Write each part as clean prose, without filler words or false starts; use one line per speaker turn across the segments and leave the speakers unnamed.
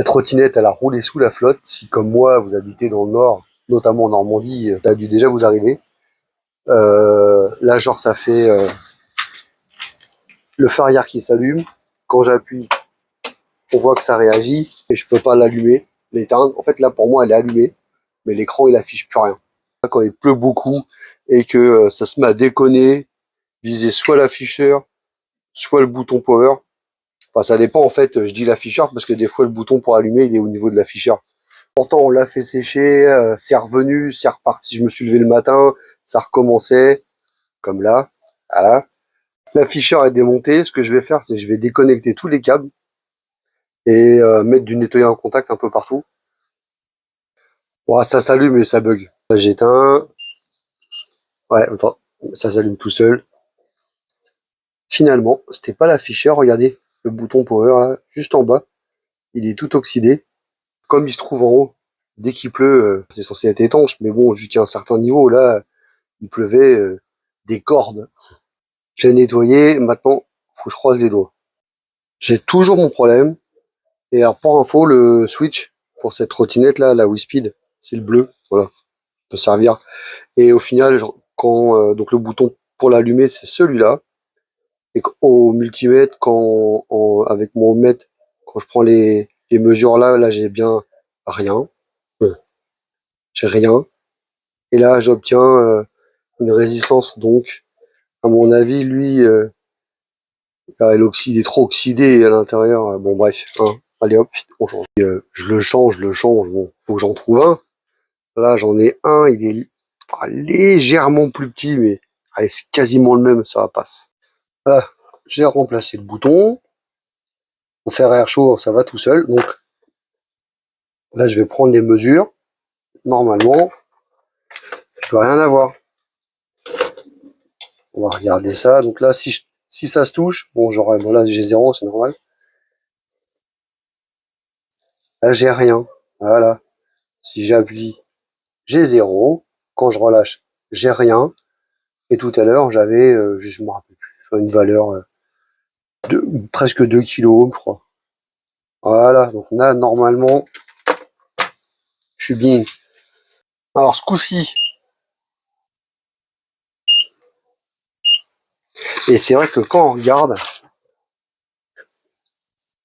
La trottinette, elle a roulé sous la flotte. Si, comme moi, vous habitez dans le nord, notamment en Normandie, ça a dû déjà vous arriver. Là, genre, ça fait le phare arrière qui s'allume. Quand j'appuie, on voit que ça réagit et je peux pas l'allumer, l'éteindre. En fait, là, pour moi, elle est allumée, mais l'écran, il affiche plus rien. Quand il pleut beaucoup et que ça se met à déconner, viser soit l'afficheur, soit le bouton power. Enfin, ça dépend, en fait, je dis l'afficheur parce que des fois, le bouton pour allumer, il est au niveau de l'afficheur. Pourtant, on l'a fait sécher, c'est revenu, c'est reparti. Je me suis levé le matin, ça recommençait, comme là. Voilà. L'afficheur est démonté. Ce que je vais faire, c'est que je vais déconnecter tous les câbles et mettre du nettoyant en contact un peu partout. Bon, ça s'allume et ça bug. Là, j'éteins. Ouais, attends, ça s'allume tout seul. Finalement, c'était pas l'afficheur. Regardez, le bouton power, là, juste en bas, il est tout oxydé. Comme il se trouve en haut, dès qu'il pleut, c'est censé être étanche, mais bon, jusqu'à un certain niveau, là, il pleuvait des cordes. J'ai nettoyé, maintenant, faut que je croise les doigts. J'ai toujours mon problème. Et alors, pour info, le switch pour cette trottinette là, la WeSpeed, c'est le bleu. Voilà, ça peut servir. Et au final, quand donc le bouton pour l'allumer, c'est celui-là. Et au multimètre, avec mon mètre, quand je prends les mesures là, j'ai bien rien. J'ai rien. Et là, j'obtiens une résistance. Donc, à mon avis, lui, il est trop oxydé à l'intérieur. Bon, bref. Hein. Allez hop, on change. Je le change. Bon, faut que j'en trouve un. Là, j'en ai un. Il est légèrement plus petit, mais allez, c'est quasiment le même. Ça passe. Voilà. J'ai remplacé le bouton. Pour faire air chaud, ça va tout seul. Donc, là, je vais prendre les mesures. Normalement, je dois rien avoir. On va regarder ça. Donc là, si ça se touche, bon, bon là, j'ai 0, c'est normal. Là, j'ai rien. Voilà. Si j'appuie, j'ai 0. Quand je relâche, j'ai rien. Et tout à l'heure, j'avais, je me rappelle plus, une valeur de presque 2 kilo, je crois. Voilà. Donc là, normalement, je suis bien. Alors, ce coup-ci, et c'est vrai que quand on regarde,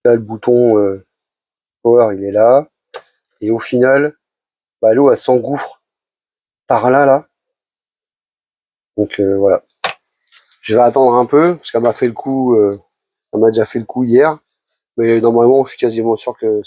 là, le bouton power, il est là. Et au final, bah, l'eau, elle s'engouffre par là, là. Donc, voilà. Je vais attendre un peu, parce qu'elle m'a fait le coup, elle m'a déjà fait le coup hier. Mais normalement, je suis quasiment sûr que